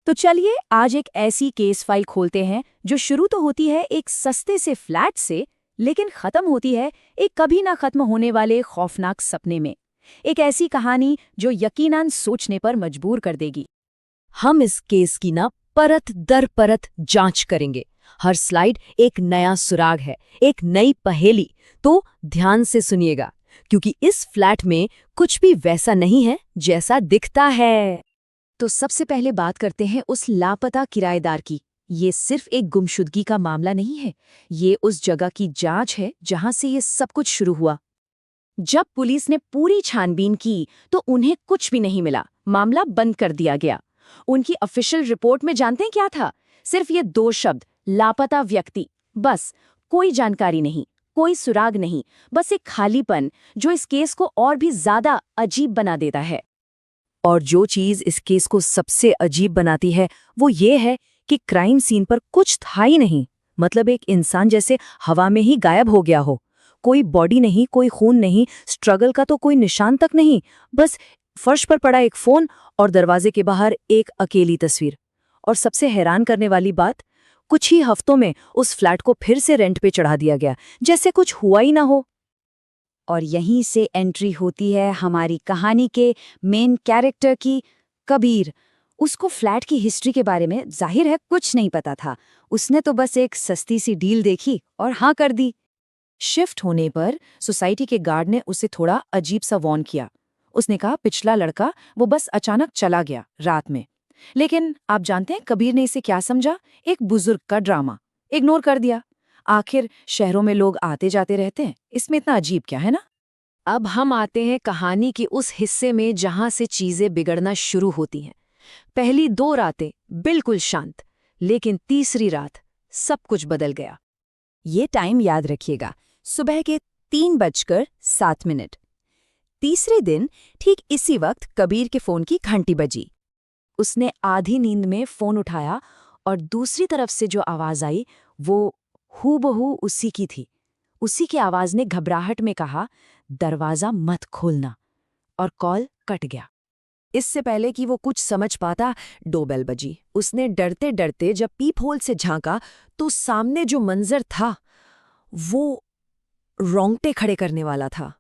तो चलिए आज एक ऐसी केस फाइल खोलते हैं जो शुरू तो होती है एक सस्ते से फ्लैट से, लेकिन खत्म होती है एक कभी ना खत्म होने वाले खौफनाक सपने में। एक ऐसी कहानी जो यकीनन सोचने पर मजबूर कर देगी। हम इस केस की ना परत दर परत जांच करेंगे। हर स्लाइड एक नया सुराग है, एक नई पहेली। तो ध्यान से सुनिएगा, क्योंकि इस फ्लैट में कुछ भी वैसा नहीं है जैसा दिखता है। तो सबसे पहले बात करते हैं उस लापता किराएदार की। ये सिर्फ एक गुमशुदगी का मामला नहीं है, ये उस जगह की जांच है जहां से ये सब कुछ शुरू हुआ। जब पुलिस ने पूरी छानबीन की तो उन्हें कुछ भी नहीं मिला, मामला बंद कर दिया गया। उनकी ऑफिशियल रिपोर्ट में जानते हैं क्या था? सिर्फ ये 2 शब्द, लापता व्यक्ति। बस, कोई जानकारी नहीं, कोई सुराग नहीं, बस एक खालीपन जो इस केस को और भी ज्यादा अजीब बना देता है। और जो चीज इस केस को सबसे अजीब बनाती है वो ये है कि क्राइम सीन पर कुछ था ही नहीं। मतलब एक इंसान जैसे हवा में ही गायब हो गया हो। कोई बॉडी नहीं, कोई खून नहीं, स्ट्रगल का तो कोई निशान तक नहीं। बस फर्श पर पड़ा एक फोन और दरवाजे के बाहर एक अकेली तस्वीर। और सबसे हैरान करने वाली बात, कुछ ही हफ्तों में उस फ्लैट को फिर से रेंट पे चढ़ा दिया गया, जैसे कुछ हुआ ही ना हो। और यहीं से एंट्री होती है हमारी कहानी के मेन कैरेक्टर की, कबीर। उसको फ्लैट की हिस्ट्री के बारे में जाहिर है कुछ नहीं पता था। उसने तो बस एक सस्ती सी डील देखी और हाँ कर दी। शिफ्ट होने पर सोसाइटी के गार्ड ने उसे थोड़ा अजीब सा वॉर्न किया। उसने कहा पिछला लड़का वो बस अचानक चला गया रात में। लेकिन आप जानते हैं कबीर ने इसे क्या समझा? एक बुजुर्ग का ड्रामा। इग्नोर कर दिया। आखिर शहरों में लोग आते जाते रहते हैं, इसमें इतना अजीब क्या है ना। अब हम आते हैं कहानी के उस हिस्से में जहां से चीजें बिगड़ना शुरू होती हैं। पहली 2 रातें बिल्कुल शांत, लेकिन तीसरी रात सब कुछ बदल गया। ये टाइम याद रखिएगा, सुबह के 3:07। तीसरे दिन ठीक इसी वक्त कबीर के फोन की घंटी बजी। उसने आधी नींद में फोन उठाया और दूसरी तरफ से जो आवाज आई वो हूबहू उसी की थी। उसी की आवाज ने घबराहट में कहा, दरवाजा मत खोलना। और कॉल कट गया। इससे पहले कि वो कुछ समझ पाता, डोरबेल बजी। उसने डरते डरते जब पीप होल से झांका तो सामने जो मंजर था वो रोंगटे खड़े करने वाला था।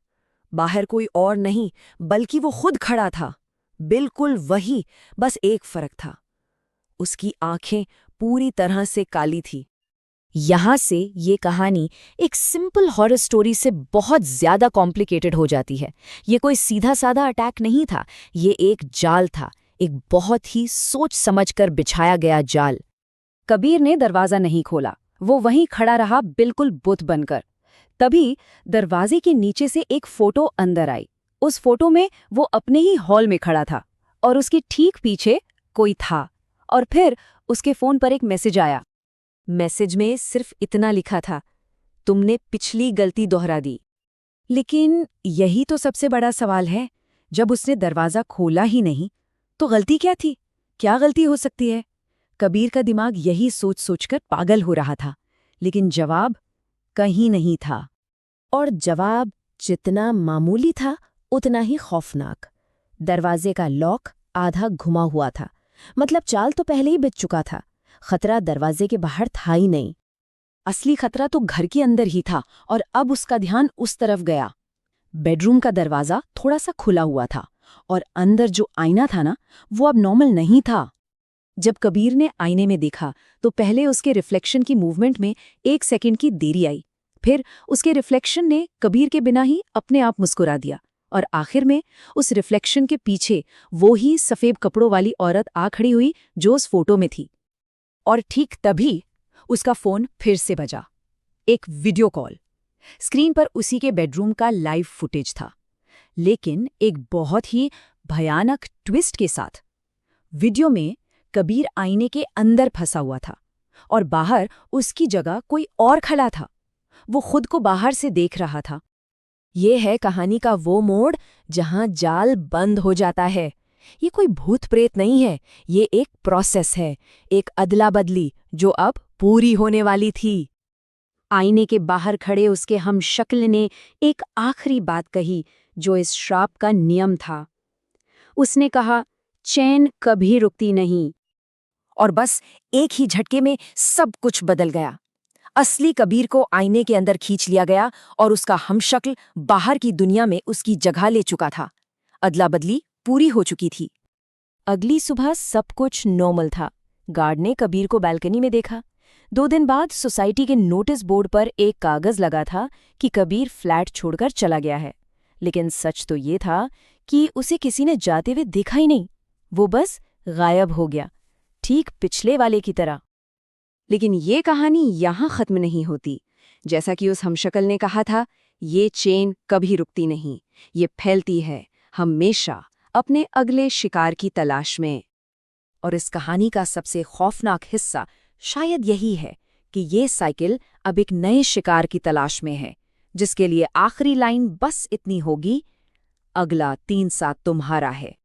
बाहर कोई और नहीं बल्कि वो खुद खड़ा था, बिल्कुल वही। बस एक फर्क था, उसकी आंखें पूरी तरह से काली थी। यहां से ये कहानी एक सिंपल हॉरर स्टोरी से बहुत ज्यादा कॉम्प्लिकेटेड हो जाती है। ये कोई सीधा साधा अटैक नहीं था, ये एक जाल था, एक बहुत ही सोच समझकर बिछाया गया जाल। कबीर ने दरवाजा नहीं खोला, वो वहीं खड़ा रहा बिल्कुल बुत बनकर। तभी दरवाजे के नीचे से एक फोटो अंदर आई। उस फोटो में वो अपने ही हॉल में खड़ा था और उसके ठीक पीछे कोई था। और फिर उसके फोन पर एक मैसेज आया। मैसेज में सिर्फ इतना लिखा था, तुमने पिछली गलती दोहरा दी। लेकिन यही तो सबसे बड़ा सवाल है, जब उसने दरवाजा खोला ही नहीं तो गलती क्या थी? क्या गलती हो सकती है? कबीर का दिमाग यही सोच सोचकर पागल हो रहा था, लेकिन जवाब कहीं नहीं था। और जवाब जितना मामूली था उतना ही खौफनाक। दरवाजे का लॉक आधा घुमा हुआ था, मतलब चाल तो पहले ही बिछ चुका था। खतरा दरवाजे के बाहर था ही नहीं। असली खतरा तो घर के अंदर ही था और अब उसका ध्यान उस तरफ गया। बेडरूम का दरवाजा थोड़ा सा खुला हुआ था और अंदर जो आईना था ना, वो अब नॉर्मल नहीं था। जब कबीर ने आईने में देखा तो पहले उसके रिफ्लेक्शन की मूवमेंट में 1 सेकंड की देरी आई। फिर उसके रिफ्लेक्शन ने कबीर के बिना ही अपने आप मुस्कुरा दिया और आखिर में उस रिफ्लेक्शन के पीछे वो ही सफेद कपड़ों वाली औरत आ खड़ी हुई जो उस फोटो में थी। और ठीक तभी उसका फोन फिर से बजा। एक वीडियो कॉल। स्क्रीन पर उसी के बेडरूम का लाइव फुटेज था, लेकिन एक बहुत ही भयानक ट्विस्ट के साथ। वीडियो में कबीर आईने के अंदर फंसा हुआ था और बाहर उसकी जगह कोई और खड़ा था। वो खुद को बाहर से देख रहा था। ये है कहानी का वो मोड़ जहां जाल बंद हो जाता है। ये कोई भूत प्रेत नहीं है, ये एक प्रोसेस है, एक अदला बदली जो अब पूरी होने वाली थी। आईने के बाहर खड़े उसके हमशक्ल ने एक आखिरी बात कही जो इस श्राप का नियम था। उसने कहा, चैन कभी रुकती नहीं। और बस एक ही झटके में सब कुछ बदल गया। असली कबीर को आईने के अंदर खींच लिया गया और उसका हमशक्ल बाहर की दुनिया में उसकी जगह ले चुका था। अदला बदली पूरी हो चुकी थी। अगली सुबह सब कुछ नॉर्मल था। गार्ड ने कबीर को बालकनी में देखा। 2 दिन बाद सोसाइटी के नोटिस बोर्ड पर एक कागज लगा था कि कबीर फ्लैट छोड़कर चला गया है। लेकिन सच तो ये था कि उसे किसी ने जाते हुए देखा ही नहीं। वो बस गायब हो गया, ठीक पिछले वाले की तरह। लेकिन ये कहानी यहाँ खत्म नहीं होती। जैसा कि उस हमशक्ल ने कहा था, ये चेन कभी रुकती नहीं, ये फैलती है हमेशा अपने अगले शिकार की तलाश में। और इस कहानी का सबसे खौफनाक हिस्सा शायद यही है कि ये साइकिल अब एक नए शिकार की तलाश में है, जिसके लिए आखिरी लाइन बस इतनी होगी, अगला 3 साथ तुम्हारा है।